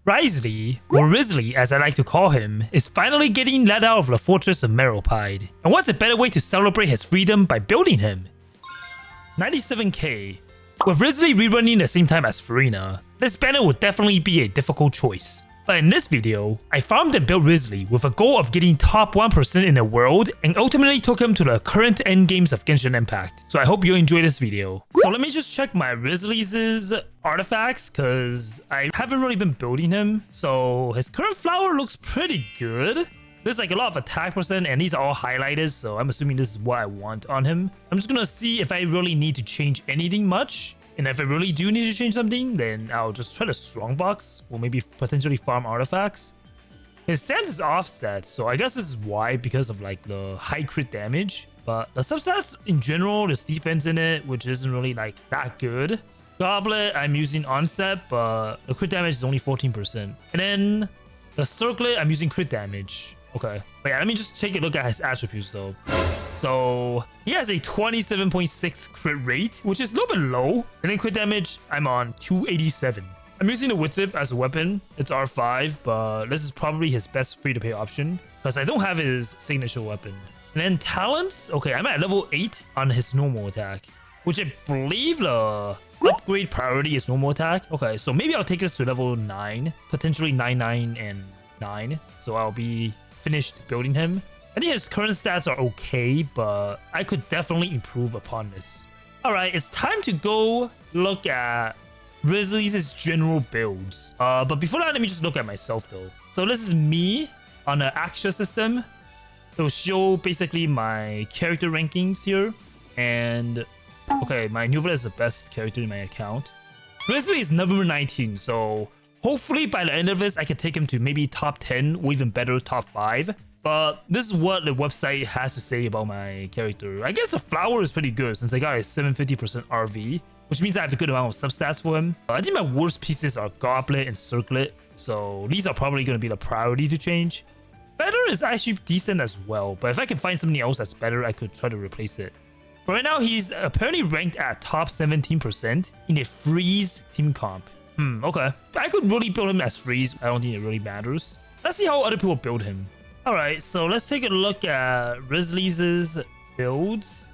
Wriothesley, or Wriothesley as I like to call him, is finally getting let out of the fortress of Meropide. And what's a better way to celebrate his freedom by building him? 97k. With Wriothesley rerunning the same time as Furina, this banner would definitely be a difficult choice. But in this video, I farmed and built Wriothesley with a goal of getting top 1% in the world and ultimately took him to the current endgames of Genshin Impact. So I hope you enjoy this video. So let me just check my Wriothesley's artifacts because I haven't really been building him. So his current flower looks pretty good. There's like a lot of attack percent and these are all highlighted, so I'm assuming this is what I want on him. I'm just gonna see if I really need to change anything much. And if I really do need to change something, then I'll just try the strongbox or maybe potentially farm artifacts. His stance is offset, so I guess this is why, because of like the high crit damage. But the substats in general, there's defense in it, which isn't really like that good. Goblet, I'm using onset, but the crit damage is only 14%. And then the circlet, I'm using crit damage. Okay, but yeah, let me just take a look at his attributes though. So he has a 27.6 crit rate, which is a little bit low. And then crit damage, I'm on 287. I'm using the Wittif as a weapon. It's R5, but this is probably his best free-to-play option because I don't have his signature weapon. And then talents, okay, I'm at level 8 on his normal attack, which I believe the upgrade priority is normal attack. Okay, so maybe I'll take this to level 9, potentially 9, 9, and 9. So I'll be finished building him. I think his current stats are okay, but I could definitely improve upon this. Alright, it's time to go look at Wriothesley's general builds. But before that, let me just look at myself though. So this is me on the Action system. It will show basically my character rankings here. And okay, my newbie is the best character in my account. Wriothesley is number 19, so hopefully by the end of this, I can take him to maybe top 10 or even better top 5. But this is what the website has to say about my character. I guess the flower is pretty good since I got a 750% RV, which means I have a good amount of substats for him. I think my worst pieces are Goblet and Circlet, so these are probably going to be the priority to change. Feather is actually decent as well, but if I can find something else that's better, I could try to replace it. But right now, he's apparently ranked at top 17% in a freeze team comp. Okay. I could really build him as freeze. I don't think it really matters. Let's see how other people build him. Alright, so let's take a look at Wriothesley's builds.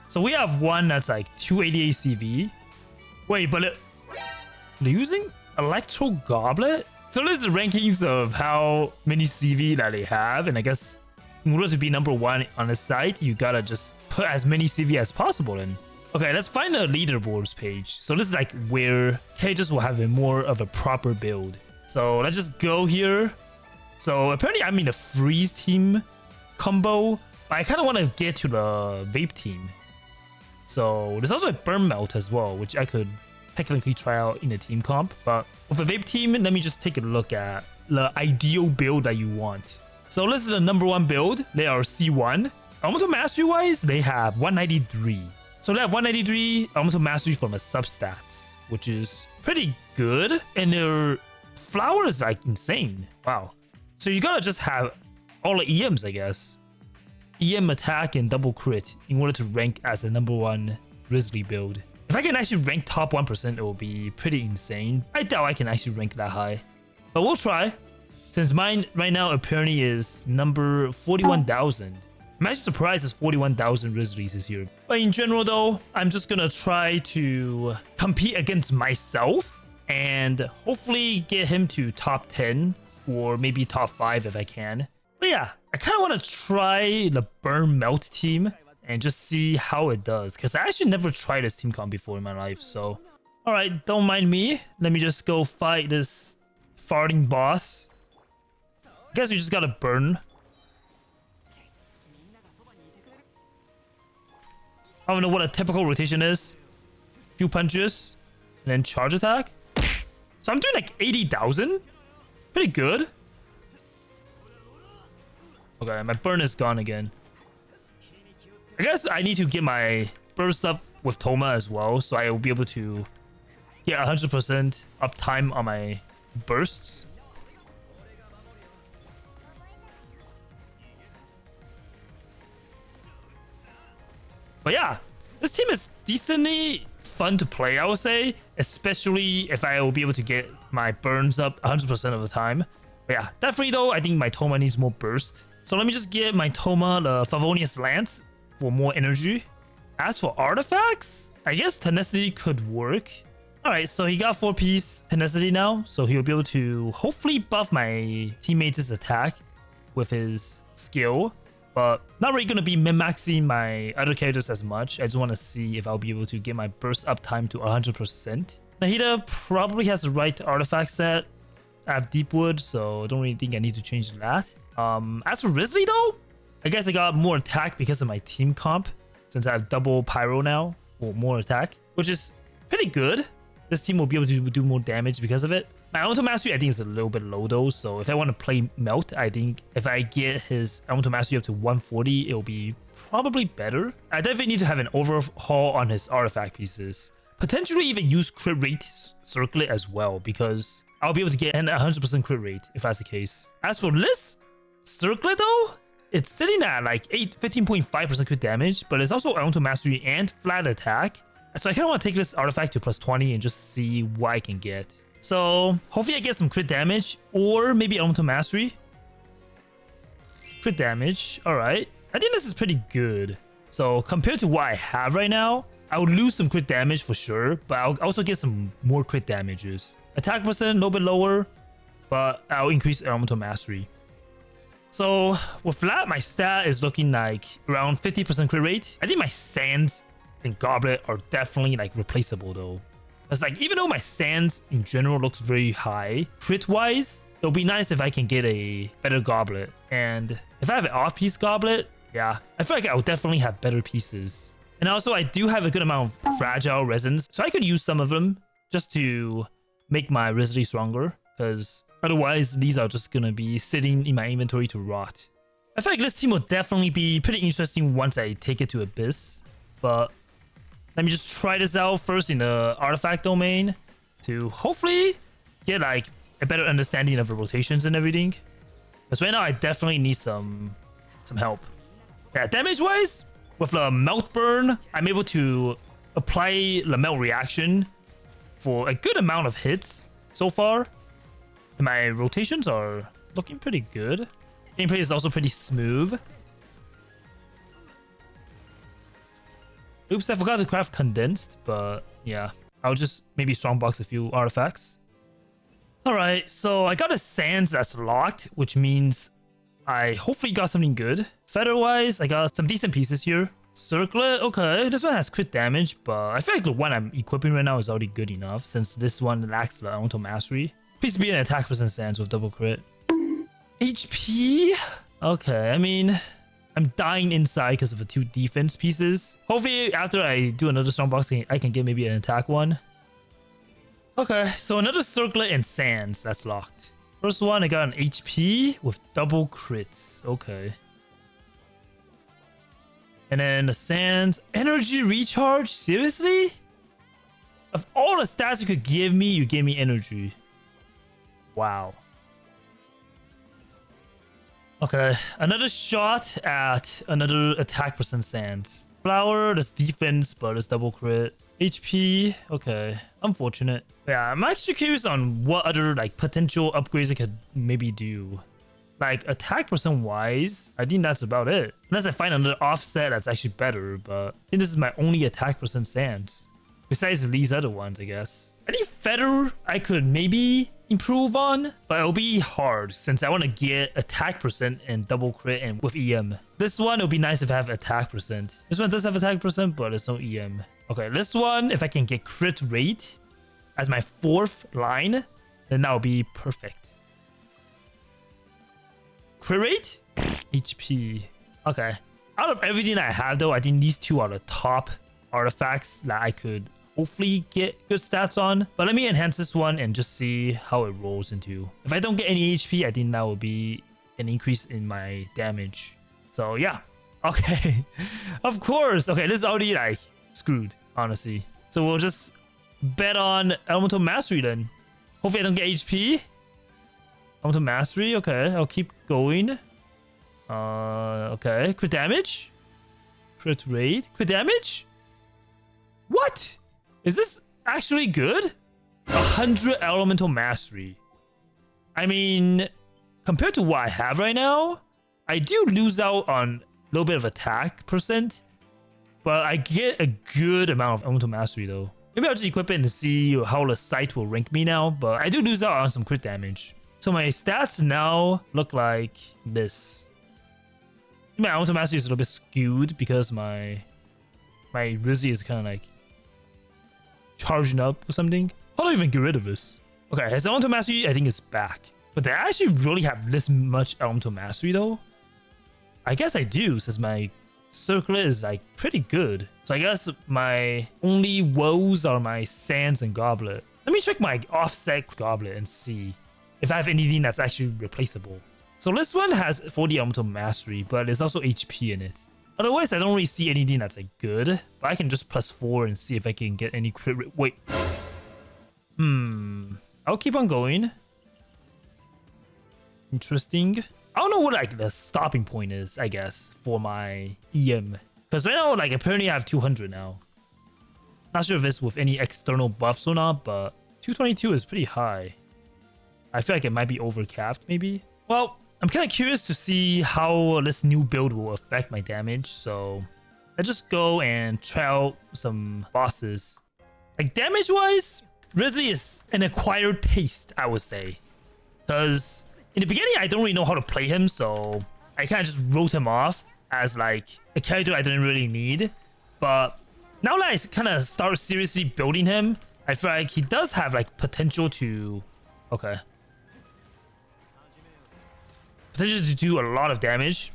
So we have one that's like 288 CV. Wait, but they're using Electro Goblet? So this is the rankings of how many CV that they have. And I guess in order to be number 1 on the site, you gotta just put as many CV as possible in. Okay, let's find the leaderboards page. So this is like where characters will have a more of a proper build. So let's just go here. So apparently I'm in the freeze team combo, but I kind of want to get to the Vape team. So there's also a burn melt as well, which I could technically try out in the team comp. But with a Vape team, let me just take a look at the ideal build that you want. So this is the number 1 build. They are C1. Elemental Mastery wise, they have 193. So they have 193 Elemental Mastery from the substats, which is pretty good. And their flower is like insane. Wow. So you gotta just have all the EMs, I guess. EM attack and double crit in order to rank as the number 1 Wriothesley build. If I can actually rank top 1%, it will be pretty insane. I doubt I can actually rank that high. But we'll try. Since mine right now apparently is number 41,000. I'm actually surprised there's 41,000 Wriothesleys this year. But in general though, I'm just gonna try to compete against myself and hopefully get him to top 10 or maybe top 5 if I can. But yeah, I kind of want to try the Burn Melt team and just see how it does, because I actually never tried this team comp before in my life. So alright, don't mind me. Let me just go fight this farting boss. I guess we just gotta burn. I don't know what a typical rotation is. Few punches and then charge attack. So I'm doing like 80,000. Pretty good. Okay, my burn is gone again. I guess I need to get my burst up with Toma as well, so I will be able to get 100% uptime on my bursts. But yeah, this team is decently fun to play, I would say. especially if I will be able to get my burns up 100% of the time. But yeah, definitely though, I think my Toma needs more burst. So let me just get my Toma the Favonius Lance for more energy. As for artifacts, I guess Tenacity could work. Alright, so he got 4-piece Tenacity now, so he'll be able to hopefully buff my teammates' attack with his skill. But not really going to be min-maxing my other characters as much. I just want to see if I'll be able to get my burst uptime to 100%. Nahida probably has the right artifact set. I have Deepwood, so I don't really think I need to change that. As for Wriothesley though, I guess I got more attack because of my team comp, since I have double Pyro now, or more attack, which is pretty good. This team will be able to do more damage because of it. My Elemental Mastery I think is a little bit low though, so if I want to play Melt, I think if I get his Elemental Mastery up to 140, it'll be probably better. I definitely need to have an overhaul on his artifact pieces. Potentially even use crit rate circlet as well, because I'll be able to get an 100% crit rate if that's the case. As for this circlet though, it's sitting at like 15.5% crit damage, but it's also Elemental Mastery and flat attack. So I kind of want to take this artifact to plus 20 and just see what I can get. So hopefully I get some crit damage or maybe Elemental Mastery. Crit damage, alright. I think this is pretty good. So compared to what I have right now, I would lose some crit damage for sure, but I'll also get some more crit damages. Attack percent a little bit lower, but I'll increase Elemental Mastery. So with that, my stat is looking like around 50% crit rate. I think my Sands and Goblet are definitely like replaceable though. It's like, even though my Sands in general looks very high, crit-wise, it'll be nice if I can get a better Goblet. And if I have an off-piece Goblet, yeah, I feel like I'll definitely have better pieces. And also, I do have a good amount of fragile resins, so I could use some of them just to make my Wriothesley stronger, because otherwise, these are just gonna be sitting in my inventory to rot. I feel like this team will definitely be pretty interesting once I take it to Abyss, but let me just try this out first in the artifact domain to hopefully get like a better understanding of the rotations and everything. Because right now I definitely need some help. Yeah, damage wise, with the melt burn, I'm able to apply the melt reaction for a good amount of hits so far. And my rotations are looking pretty good. Gameplay is also pretty smooth. Oops, I forgot to craft condensed, but yeah, I'll just maybe strongbox a few artifacts. Alright, so I got a Sands that's locked, which means I hopefully got something good. Feather-wise, I got some decent pieces here. Circlet, okay, this one has crit damage, but I feel like the one I'm equipping right now is already good enough, since this one lacks the Elemental Mastery. Please be an attack percent Sands with double crit. HP? Okay, I mean, I'm dying inside because of the 2 defense pieces. Hopefully, after I do another strongbox, I can get maybe an attack one. Okay, so another circlet and Sands. That's locked. First one, I got an HP with double crits. Okay. And then the Sands. Energy recharge? Seriously? Of all the stats you could give me, you gave me energy. Wow. Okay, another shot at another attack percent Sands. Flower, there's defense, but it's double crit. HP, okay, unfortunate. Yeah, I'm actually curious on what other like potential upgrades I could maybe do. Like attack percent wise, I think that's about it. Unless I find another offset that's actually better, but I think this is my only attack percent Sands. Besides these other ones, I guess. I think Feather I could maybe improve on, but it'll be hard since I want to get attack percent and double crit and with EM. This one, it'll be nice if I have attack percent. This one does have attack percent, but it's no EM. Okay, this one, if I can get crit rate as my 4th line, then that will be perfect. Crit rate? HP. Okay. Out of everything I have though, I think these 2 are the top artifacts that I could hopefully get good stats on. But let me enhance this one and just see how it rolls into. If I don't get any HP, I think that will be an increase in my damage. So yeah. Okay. Of course. Okay, this is already like screwed, honestly. So we'll just bet on Elemental Mastery then. Hopefully I don't get HP. Elemental Mastery. Okay, I'll keep going. Okay. Crit damage. Crit rate. Crit damage? What? Is this actually good. 100 elemental mastery. I mean, compared to what I have right now, I do lose out on a little bit of attack percent, but I get a good amount of elemental mastery though. Maybe I'll just equip it and see how the site will rank me now, but I do lose out on some crit damage. So my stats now look like this. My elemental mastery is a little bit skewed because my Rizzy is kind of like charging up or something. How do I even get rid of this? Okay, his elemental mastery I think is back. But do I actually really have this much elemental mastery though? I guess I do, since my circlet is like pretty good. So I guess my only woes are my sands and goblet. Let me check my offset goblet and see if I have anything that's actually replaceable. So this one has 40 elemental mastery, but there's also HP in it. Otherwise, I don't really see anything that's like good. But I can just +4 and see if I can get any crit. Wait. I'll keep on going. Interesting. I don't know what like the stopping point is, I guess, for my EM. Because right now, like apparently I have 200 now. Not sure if it's with any external buffs or not, but 222 is pretty high. I feel like it might be overcapped, maybe. Well, I'm kind of curious to see how this new build will affect my damage, so let's just go and try out some bosses. Like damage-wise, Wriothesley is an acquired taste, I would say. Because in the beginning, I don't really know how to play him, so I kind of just wrote him off as like a character I didn't really need. But now that I kind of start seriously building him, I feel like he does have like potential to... Okay. Potential to do a lot of damage.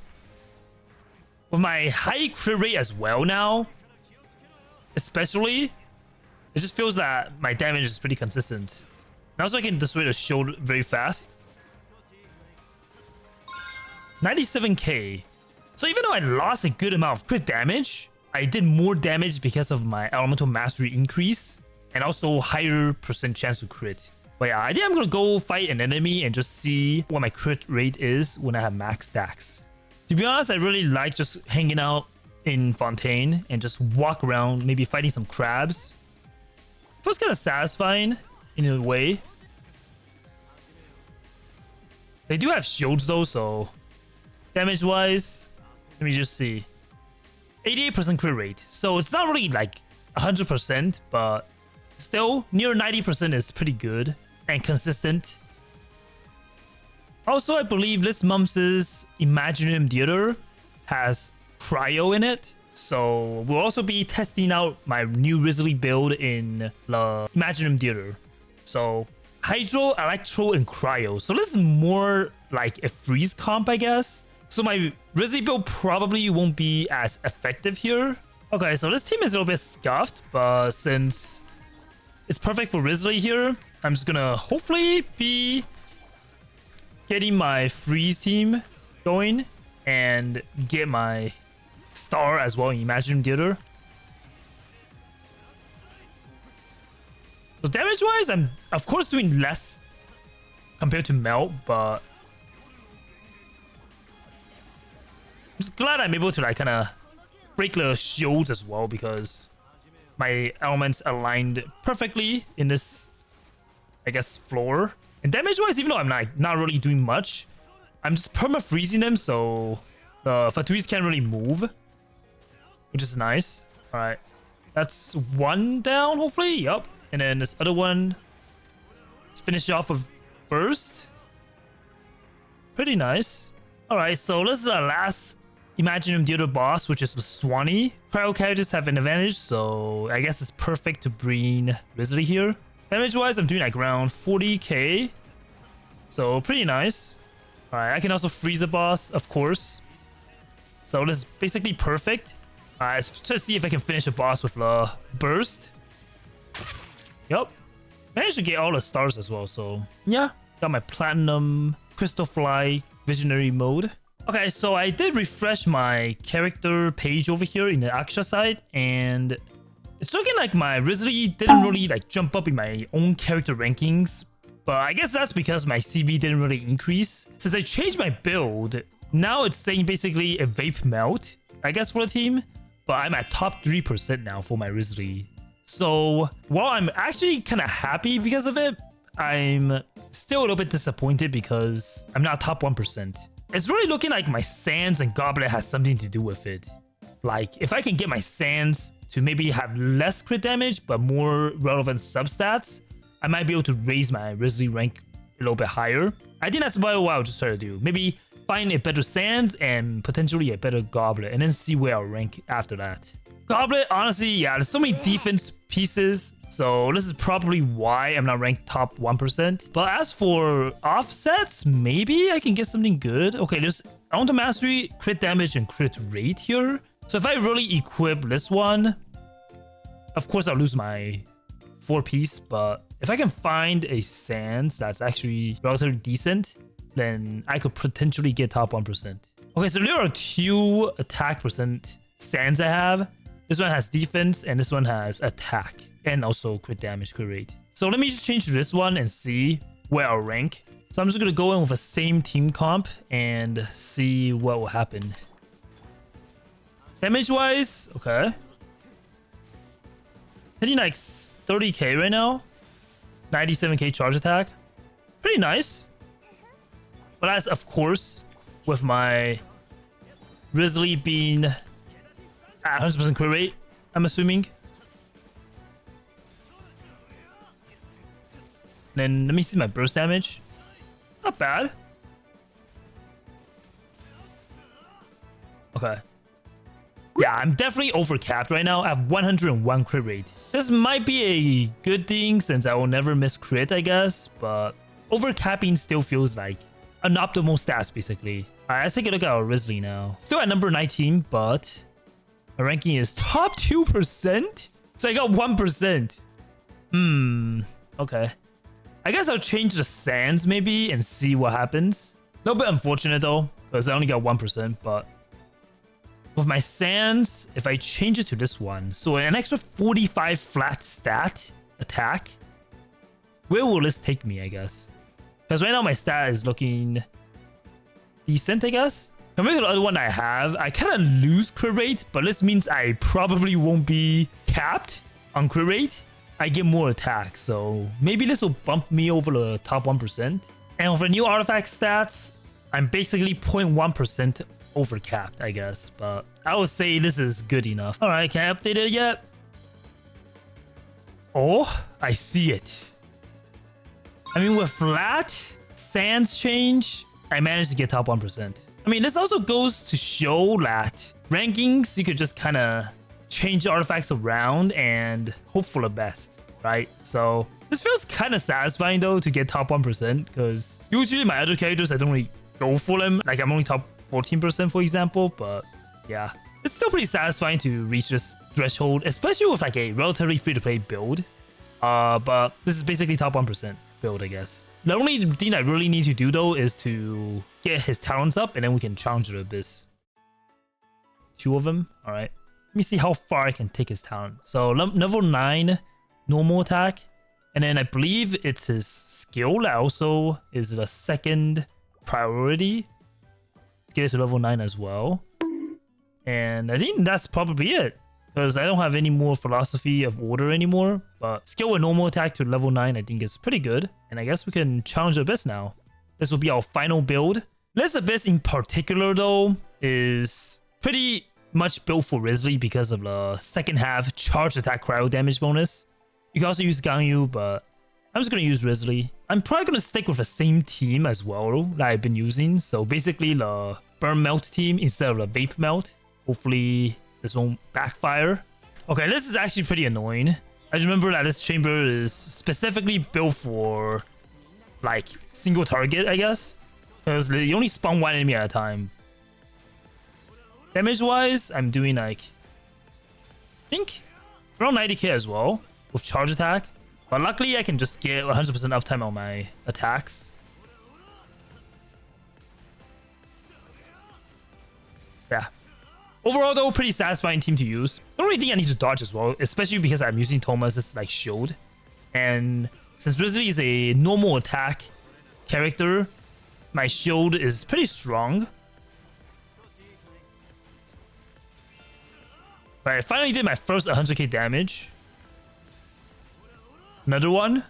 With my high crit rate as well now, especially, it just feels that my damage is pretty consistent. And also I can destroy the shield very fast. 97k. So even though I lost a good amount of crit damage, I did more damage because of my elemental mastery increase and also higher percent chance to crit. But yeah, I think I'm gonna go fight an enemy and just see what my crit rate is when I have max stacks. To be honest, I really like just hanging out in Fontaine and just walk around, maybe fighting some crabs. Feels kind of satisfying in a way. They do have shields though, so damage wise, let me just see. 88% crit rate. So it's not really like 100%, but still near 90% is pretty good and consistent. Also, I believe this month's Imaginarium Theater has cryo in it. So we'll also be testing out my new Wriothesley build in the Imaginarium Theater. So Hydro, Electro, and Cryo. So this is more like a freeze comp, I guess. So my Wriothesley build probably won't be as effective here. Okay, so this team is a little bit scuffed, but since it's perfect for Wriothesley here, I'm just gonna hopefully be getting my freeze team going and get my star as well in Imaginarium Theater. So damage wise, I'm of course doing less compared to Melt, but I'm just glad I'm able to like kind of break the shields as well because my elements aligned perfectly in this, I guess, floor. And damage wise, even though I'm not really doing much, I'm just perma freezing them, so the Fatuis can't really move, which is nice. All right, that's one down, hopefully. Yup. And then this other one, let's finish off with burst. Pretty nice. All right, so this is our last Imaginarium Theater boss, which is the Swanee. Cryo characters have an advantage, so I guess it's perfect to bring Wriothesley here. Damage wise, I'm doing like around 40k, so pretty nice. All right, I can also freeze a boss, of course. So this is basically perfect. Let's try to see if I can finish a boss with the burst. Yup. Managed to get all the stars as well, so yeah. Got my platinum crystal fly visionary mode. Okay, so I did refresh my character page over here in the Aksha side, and it's looking like my Wriothesley didn't really like jump up in my own character rankings, but I guess that's because my CV didn't really increase. Since I changed my build, now it's saying basically a Vape melt, I guess, for the team, but I'm at top 3% now for my Wriothesley. So while I'm actually kind of happy because of it, I'm still a little bit disappointed because I'm not top 1%. It's really looking like my Sands and Goblet has something to do with it. Like, if I can get my Sands to maybe have less crit damage but more relevant substats, I might be able to raise my Wriothesley rank a little bit higher. I think that's about what I'll just try to do. Maybe find a better Sands and potentially a better Goblet, and then see where I'll rank after that. Goblet, honestly, yeah, there's so many defense pieces, so this is probably why I'm not ranked top 1%. But as for offsets, maybe I can get something good. Okay, there's Auto Mastery, crit damage, and crit rate here. So if I really equip this one, of course I'll lose my 4-piece, but if I can find a Sands that's actually relatively decent, then I could potentially get top 1%. Okay, so there are 2 attack percent Sands I have. This one has defense, and this one has attack, and also crit damage, crit rate. So let me just change to this one and see where I'll rank. So I'm just going to go in with the same team comp and see what will happen. Damage-wise, okay. Hitting like 30k right now. 97k charge attack. Pretty nice. But that's, of course, with my Wriothesley being at 100% crit rate, I'm assuming. Then let me see my burst damage. Not bad. Okay. Yeah, I'm definitely overcapped right now. I have 101 crit rate. This might be a good thing since I will never miss crit, I guess. But overcapping still feels like an optimal stats, basically. Alright, let's take a look at our Wriothesley now. Still at number 19, but my ranking is top 2%. So I got 1%. Okay. I guess I'll change the Sands maybe and see what happens. A little bit unfortunate though, because I only got 1%, but with my Sands, if I change it to this one, so an extra 45 flat stat attack, where will this take me, I guess? Because right now my stat is looking decent, I guess. Compared to the other one I have, I kind of lose crit rate, but this means I probably won't be capped on crit rate. I get more attack, so maybe this will bump me over the top 1%. And with the new artifact stats, I'm basically 0.1% overcapped, I guess, but I would say this is good enough. All right, can I update it yet? Oh, I see it. I mean, with flat Sands change, I managed to get top 1%. I mean, this also goes to show that rankings, you could just kind of change artifacts around and hope for the best, right? So this feels kind of satisfying though to get top 1%, because usually my other characters, I don't really go for them. Like I'm only top 14%, for example, but yeah, it's still pretty satisfying to reach this threshold, especially with like a relatively free-to-play build. But this is basically top 1% build, I guess. The only thing I really need to do though is to get his talents up, and then we can challenge the abyss. 2 of them. All right. Let me see how far I can take his talent. So level 9 normal attack, and then I believe it's his skill that also is the second priority. Get it to level 9 as well. And I think that's probably it, because I don't have any more philosophy of order anymore. But skill with normal attack to level 9 I think is pretty good, and I guess we can challenge the abyss now. This will be our final build. This abyss in particular though is pretty much built for Wriothesley because of the second half charge attack cryo damage bonus. You can also use Ganyu, but I'm just going to use Wriothesley. I'm probably going to stick with the same team as well that I've been using. So basically the Burn Melt team instead of the Vape Melt. Hopefully this won't backfire. Okay, this is actually pretty annoying. I just remember that this chamber is specifically built for like single target, I guess. Because you only spawn one enemy at a time. Damage wise, I'm doing like, I think around 90k as well with charge attack. But luckily I can just get 100% uptime on my attacks. Yeah. Overall though, pretty satisfying team to use. Don't really think I need to dodge as well, especially because I'm using Thomas as like shield. And since Wriothesley is a normal attack character, my shield is pretty strong. But I finally did my first 100k damage. Another one.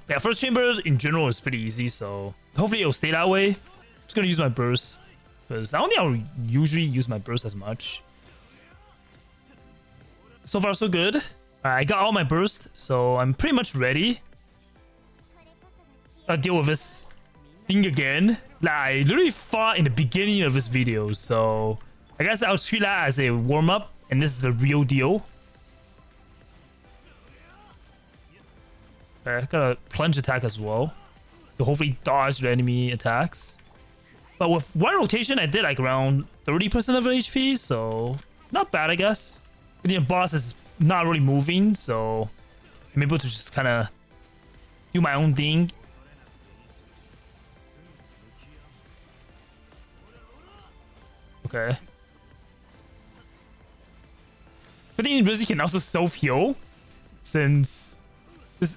Yeah, first chamber in general is pretty easy, so hopefully it'll stay that way. Just gonna use my burst, because I don't think I'll usually use my burst as much. So far, so good. I got all my burst, so I'm pretty much ready. I'll deal with this thing again. Like, I literally fought in the beginning of this video, so I guess I'll treat that as a warm-up, and this is the real deal. Okay, I got a plunge attack as well to hopefully dodge the enemy attacks. But with one rotation, I did like around 30% of HP, so not bad, I guess. The boss is not really moving, so I'm able to just kind of do my own thing. Okay. I think Rizzy can also self-heal, since this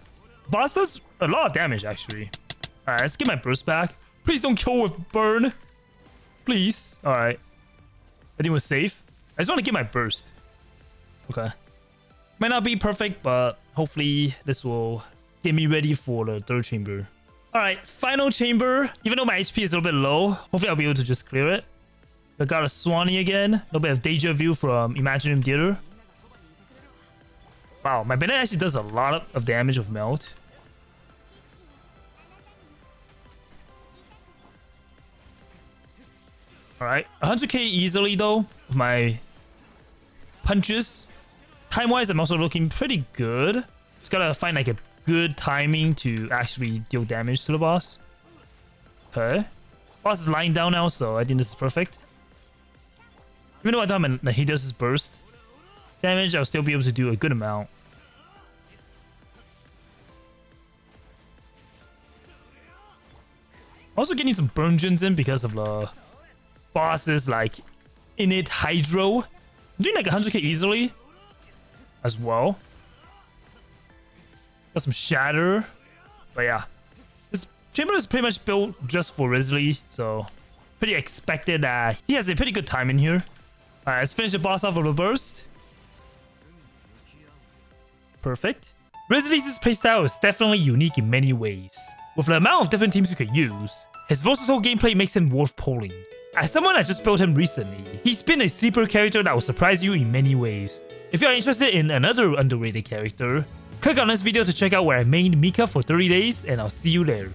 boss does a lot of damage, actually. Alright, let's get my burst back. Please don't kill with burn. Please. Alright. I think we're safe. I just want to get my burst. Okay. Might not be perfect, but hopefully this will get me ready for the third chamber. Alright, final chamber. Even though my HP is a little bit low, hopefully I'll be able to just clear it. I got a Swanee again. A little bit of deja vu from Imaginarium Theater. Wow, my banana actually does a lot of damage with melt. Alright, 100k easily though with my punches. Time-wise, I'm also looking pretty good. Just gotta find like a good timing to actually deal damage to the boss. Okay. Boss is lying down now, so I think this is perfect. Even though I thought he does his burst damage, I'll still be able to do a good amount. Also getting some burn gens in because of the bosses like Innate Hydro. I'm doing like 100k easily as well. Got some Shatter. But yeah. This chamber is pretty much built just for Wriothesley, so pretty expected that he has a pretty good time in here. Alright, let's finish the boss off with a burst. Perfect. Wriothesley's playstyle is definitely unique in many ways. With the amount of different teams you could use, his versatile gameplay makes him worth pulling. As someone that just built him recently, he's been a sleeper character that will surprise you in many ways. If you are interested in another underrated character, click on this video to check out where I mained Mika for 30 days, and I'll see you there.